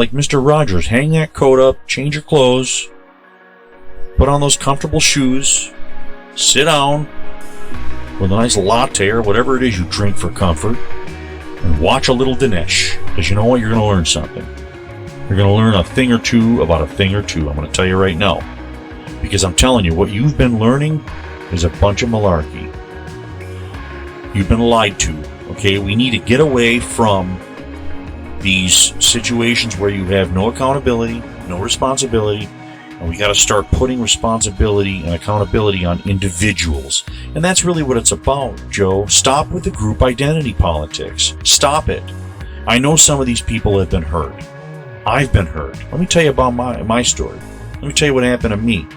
like Mr. Rogers, hang that coat up, change your clothes, put on those comfortable shoes, sit down with a nice latte or whatever it is you drink for comfort, and watch a little Dinesh, because you know what? You're going to learn something. You're going to learn a thing or two about a thing or two. I'm going to tell you right now. Because I'm telling you, what you've been learning is a bunch of malarkey. You've been lied to, okay? We need to get away from these situations where you have no accountability, no responsibility, and we got to start putting responsibility and accountability on individuals. And that's really what it's about, Joe. Stop with the group identity politics. Stop it. I know some of these people have been hurt. I've been hurt. Let me tell you about my story. Let me tell you what happened to me.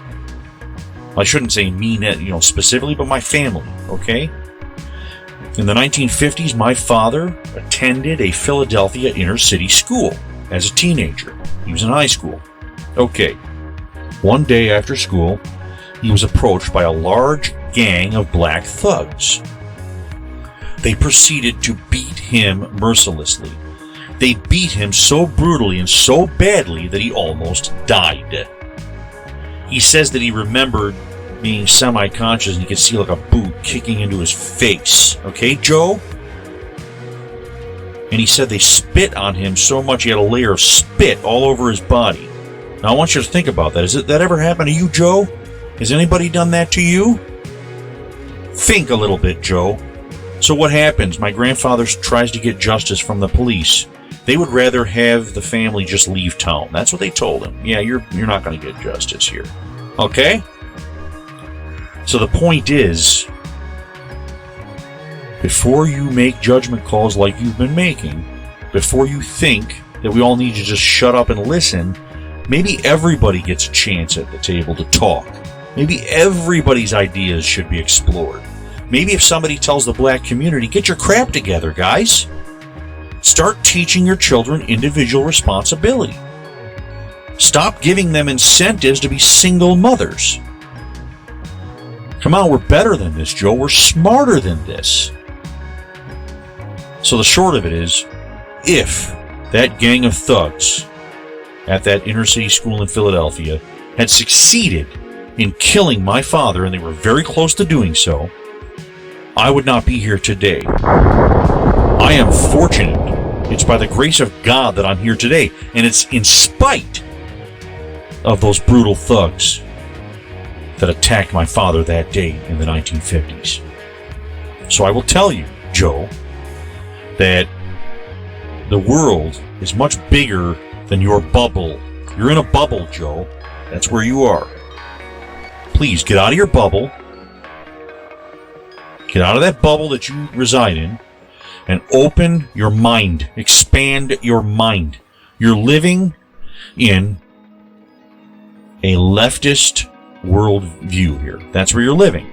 I shouldn't say me, specifically, but my family, okay? In the 1950s, my father attended a Philadelphia inner city school as a teenager. He was in high school. Okay. One day after school, he was approached by a large gang of black thugs. They proceeded to beat him mercilessly. They beat him so brutally and so badly that he almost died. He says that he remembered being semi-conscious and he could see like a boot kicking into his face. Okay, Joe? And he said they spit on him so much he had a layer of spit all over his body. Now I want you to think about that. Has that ever happened to you, Joe? Has anybody done that to you? Think a little bit, Joe. So what happens? My grandfather tries to get justice from the police. They would rather have the family just leave town. That's what they told him. Yeah, you're not going to get justice here. Okay? So the point is, before you make judgment calls like you've been making, before you think that we all need to just shut up and listen, maybe everybody gets a chance at the table to talk. Maybe everybody's ideas should be explored. Maybe if somebody tells the black community, get your crap together, guys. Start teaching your children individual responsibility. Stop giving them incentives to be single mothers. Come on, we're better than this, Joe. We're smarter than this. So the short of it is, if that gang of thugs at that inner city school in Philadelphia had succeeded in killing my father, and they were very close to doing so, I would not be here today. I am fortunate. It's by the grace of God that I'm here today, and it's in spite of those brutal thugs that attacked my father that day in the 1950s. So I will tell you, Joe, that the world is much bigger than your bubble. You're in a bubble, Joe. That's where you are. Please, get out of your bubble. Get out of that bubble that you reside in and open your mind. Expand your mind. You're living in a leftist worldview here. That's where you're living.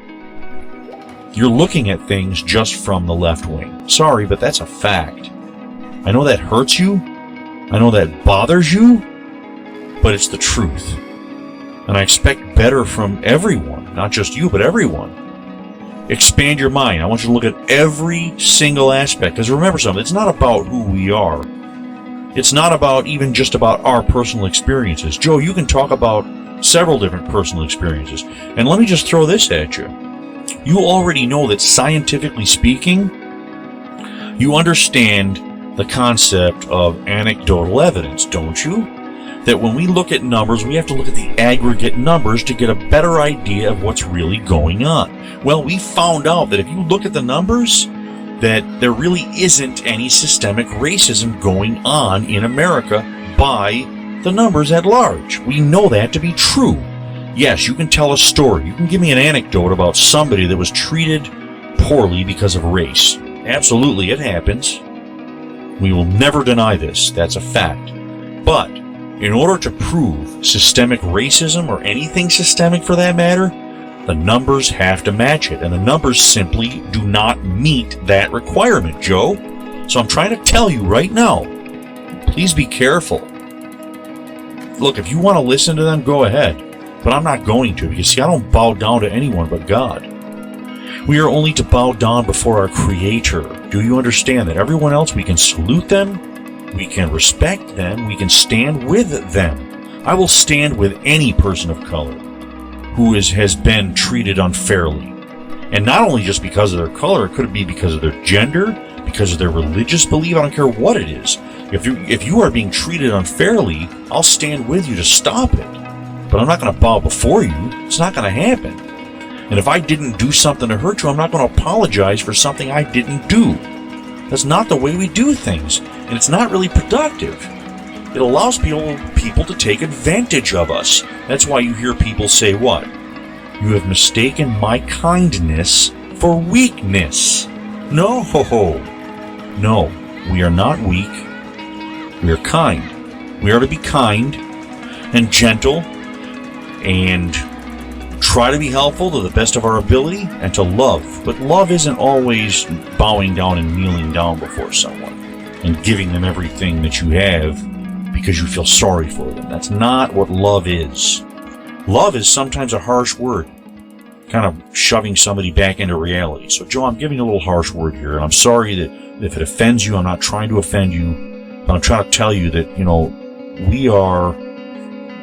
You're looking at things just from the left wing. Sorry, but that's a fact. I know that hurts you. I know that bothers you, but it's the truth. And I expect better from everyone, not just you, but everyone. Expand your mind. I want you to look at every single aspect. Because remember something, it's not about who we are. It's not about even just about our personal experiences. Joe, you can talk about several different personal experiences. And let me just throw this at you. You already know that scientifically speaking, you understand the concept of anecdotal evidence, don't you? That when we look at numbers, we have to look at the aggregate numbers to get a better idea of what's really going on. Well, we found out that if you look at the numbers, that there really isn't any systemic racism going on in America by the numbers at large. We know that to be true. Yes, you can tell a story. You can give me an anecdote about somebody that was treated poorly because of race. Absolutely, it happens. We will never deny this. That's a fact. But in order to prove systemic racism, or anything systemic for that matter, the numbers have to match it. And the numbers simply do not meet that requirement, Joe. So I'm trying to tell you right now, please be careful. Look, if you want to listen to them, go ahead. But I'm not going to, because see, I don't bow down to anyone but God. We are only to bow down before our Creator. Do you understand that? Everyone else, we can salute them, We can respect them. We can stand with them. I will stand with any person of color who has been treated unfairly. And not only just because of their color, it could be because of their gender, because of their religious belief. I don't care what it is. If you are being treated unfairly, I'll stand with you to stop it. But I'm not going to bow before you. It's not going to happen. And if I didn't do something to hurt you, I'm not going to apologize for something I didn't do. That's not the way we do things. And it's not really productive. It allows people to take advantage of us. That's why you hear people say what? You have mistaken my kindness for weakness. No, we are not weak. We are kind. We are to be kind and gentle and try to be helpful to the best of our ability and to love. But love isn't always bowing down and kneeling down before someone and giving them everything that you have because you feel sorry for them. That's not what love is. Love is sometimes a harsh word, kind of shoving somebody back into reality. So, Joe, I'm giving a little harsh word here, and I'm sorry that if it offends you, I'm not trying to offend you, but I'm trying to tell you that,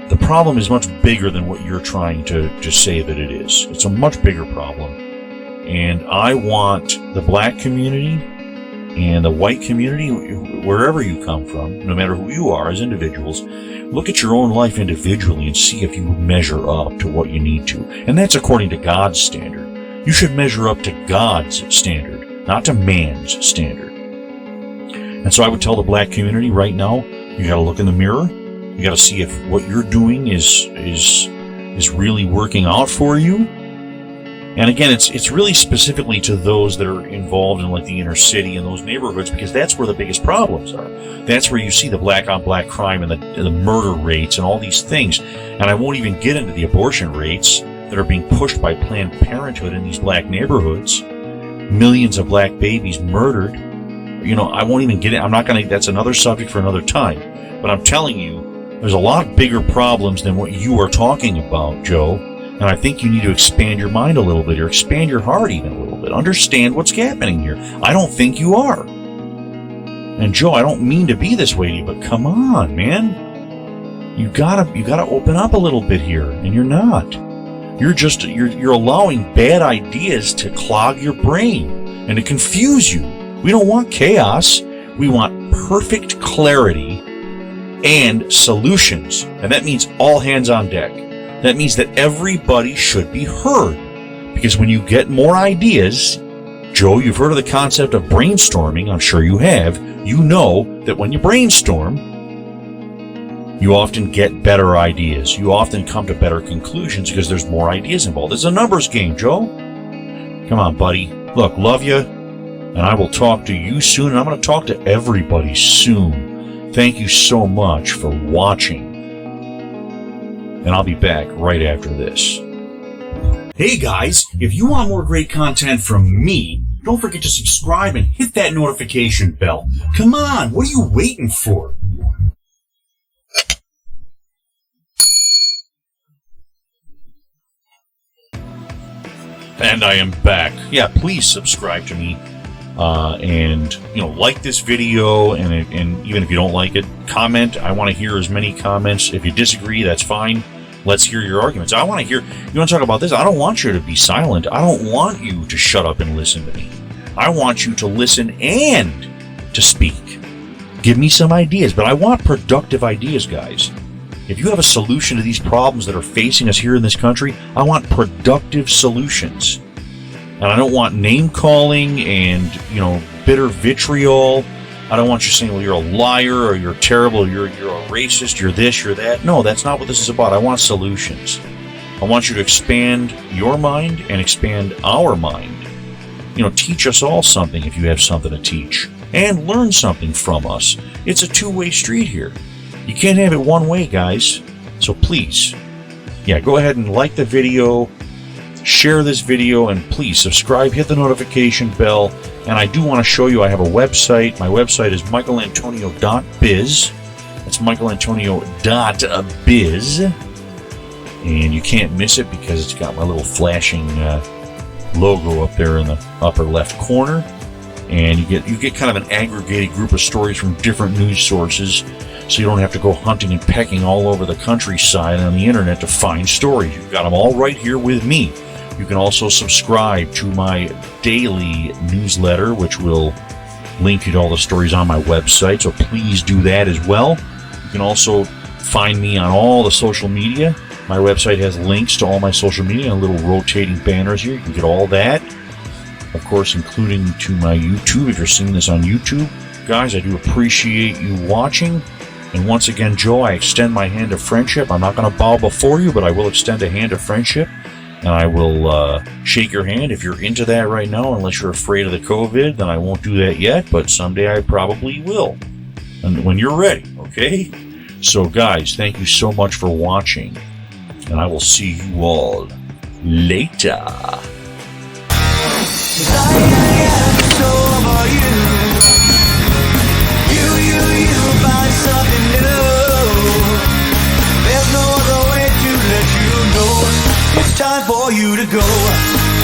the problem is much bigger than what you're trying to say that it is. It's a much bigger problem. And I want the black community and the white community, wherever you come from, no matter who you are as individuals, look at your own life individually and see if you measure up to what you need to. And that's according to God's standard. You should measure up to God's standard, not to man's standard. And so I would tell the black community right now, you got to look in the mirror. You got to see if what you're doing is really working out for you. And again, it's really specifically to those that are involved in like the inner city and those neighborhoods, because that's where the biggest problems are. That's where you see the black on black crime and the murder rates and all these things. And I won't even get into the abortion rates that are being pushed by Planned Parenthood in these black neighborhoods. Millions of black babies murdered. I won't even get it. That's another subject for another time. But I'm telling you, there's a lot bigger problems than what you are talking about, Joe. And I think you need to expand your mind a little bit, or expand your heart even a little bit. Understand what's happening here. I don't think you are. And Joe, I don't mean to be this way to you, but come on, man. You gotta open up a little bit here, and you're not. You're allowing bad ideas to clog your brain and to confuse you. We don't want chaos. We want perfect clarity and solutions. And that means all hands on deck. That means that everybody should be heard. Because when you get more ideas, Joe, you've heard of the concept of brainstorming. I'm sure you have. You know that when you brainstorm, you often get better ideas. You often come to better conclusions because there's more ideas involved. It's a numbers game, Joe. Come on, buddy. Look, love you. And I will talk to you soon. And I'm going to talk to everybody soon. Thank you so much for watching. And I'll be back right after this. Hey guys, if you want more great content from me, don't forget to subscribe and hit that notification bell. Come on, what are you waiting for? And I am back. Yeah, please subscribe to me. And like this video, and even if you don't like it, comment. I want to hear as many comments. If you disagree, that's fine. Let's hear your arguments. I want to hear. You want to talk about this? I don't want you to be silent. I don't want you to shut up and listen to me. I want you to listen and to speak. Give me some ideas, but I want productive ideas, guys. If you have a solution to these problems that are facing us here in this country, I want productive solutions. And I don't want name calling and, bitter vitriol. I don't want you saying, well, you're a liar or you're terrible, or you're a racist, you're this, you're that. No, that's not what this is about. I want solutions. I want you to expand your mind and expand our mind. Teach us all something if you have something to teach. And learn something from us. It's a two-way street here. You can't have it one way, guys. So please, go ahead and like the video. Share this video, and please subscribe, hit the notification bell. And I do want to show you I have a website. My website is michaelantonio.biz. That's michaelantonio.biz. And you can't miss it because it's got my little flashing logo up there in the upper left corner. and you get kind of an aggregated group of stories from different news sources, so you don't have to go hunting and pecking all over the countryside on the internet to find stories. You've got them all right here with me. You can also subscribe to my daily newsletter, which will link you to all the stories on my website, so please do that as well. You can also find me on all the social media. My website has links to all my social media and little rotating banners here. You can get all that. Of course, including to my YouTube, if you're seeing this on YouTube. Guys, I do appreciate you watching. And once again, Joe, I extend my hand of friendship. I'm not going to bow before you, but I will extend a hand of friendship. And I will shake your hand if you're into that right now. Unless you're afraid of the COVID, then I won't do that yet. But someday I probably will. And when you're ready, okay? So, guys, thank you so much for watching. And I will see you all later. Find something new. There's no other way to let you know it's time for you to go.